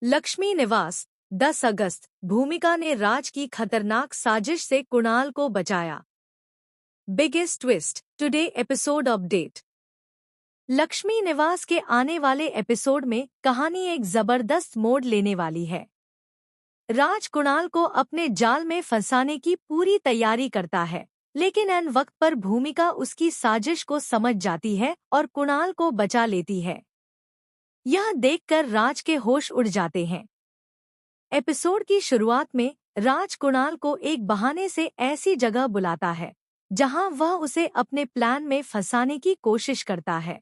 लक्ष्मी निवास 10 अगस्त। भूमिका ने राज की खतरनाक साजिश से कुणाल को बचाया। Biggest twist today episode update. Lakshmi निवास के आने वाले एपिसोड में कहानी एक जबरदस्त मोड़ लेने वाली है। राज कुणाल को अपने जाल में फंसाने की पूरी तैयारी करता है, लेकिन ऐन वक्त पर भूमिका उसकी साजिश को समझ जाती है और कुणाल को बचा लेती है। यह देखकर राज के होश उड़ जाते हैं। एपिसोड की शुरुआत में राज कुणाल को एक बहाने से ऐसी जगह बुलाता है जहां वह उसे अपने प्लान में फंसाने की कोशिश करता है।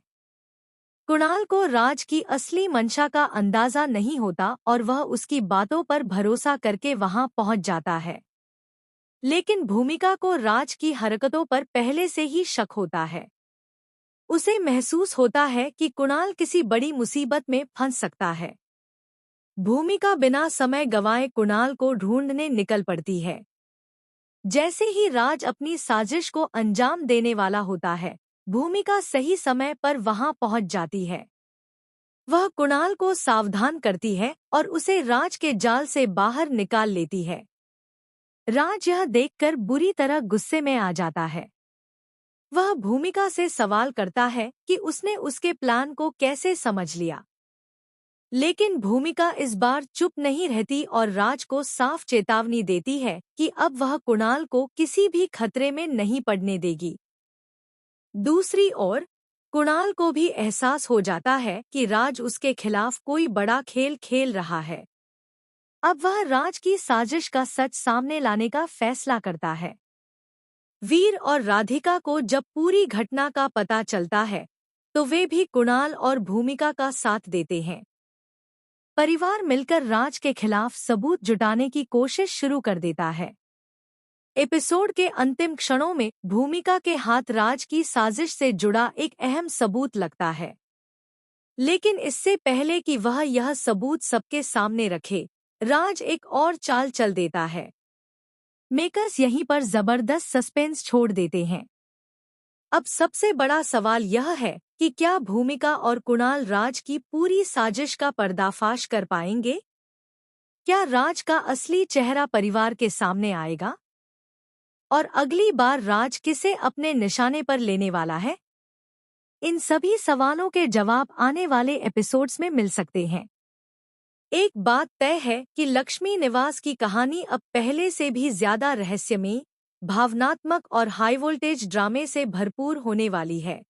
कुणाल को राज की असली मंशा का अंदाजा नहीं होता और वह उसकी बातों पर भरोसा करके वहां पहुंच जाता है। लेकिन भूमिका को राज की हरकतों पर पहले से ही शक होता है। उसे महसूस होता है कि कुणाल किसी बड़ी मुसीबत में फंस सकता है। भूमिका बिना समय गंवाए कुणाल को ढूंढने निकल पड़ती है। जैसे ही राज अपनी साजिश को अंजाम देने वाला होता है, भूमिका सही समय पर वहां पहुंच जाती है। वह कुणाल को सावधान करती है और उसे राज के जाल से बाहर निकाल लेती है। राज यह देखकर बुरी तरह गुस्से में आ जाता है। वह भूमिका से सवाल करता है कि उसने उसके प्लान को कैसे समझ लिया। लेकिन भूमिका इस बार चुप नहीं रहती और राज को साफ चेतावनी देती है कि अब वह कुणाल को किसी भी खतरे में नहीं पड़ने देगी। दूसरी ओर कुणाल को भी एहसास हो जाता है कि राज उसके खिलाफ कोई बड़ा खेल खेल रहा है। अब वह राज की साजिश का सच सामने लाने का फैसला करता है। वीर और राधिका को जब पूरी घटना का पता चलता है तो वे भी कुणाल और भूमिका का साथ देते हैं। परिवार मिलकर राज के खिलाफ सबूत जुटाने की कोशिश शुरू कर देता है। एपिसोड के अंतिम क्षणों में भूमिका के हाथ राज की साजिश से जुड़ा एक अहम सबूत लगता है। लेकिन इससे पहले कि वह यह सबूत सबके सामने रखे, राज एक और चाल चल देता है। मेकर्स यहीं पर जबरदस्त सस्पेंस छोड़ देते हैं। अब सबसे बड़ा सवाल यह है कि क्या भूमिका और कुणाल राज की पूरी साजिश का पर्दाफाश कर पाएंगे? क्या राज का असली चेहरा परिवार के सामने आएगा? और अगली बार राज किसे अपने निशाने पर लेने वाला है? इन सभी सवालों के जवाब आने वाले एपिसोड्स में मिल सकते हैं। एक बात तय है कि लक्ष्मी निवास की कहानी अब पहले से भी ज्यादा रहस्यमयी, भावनात्मक और हाई वोल्टेज ड्रामे से भरपूर होने वाली है।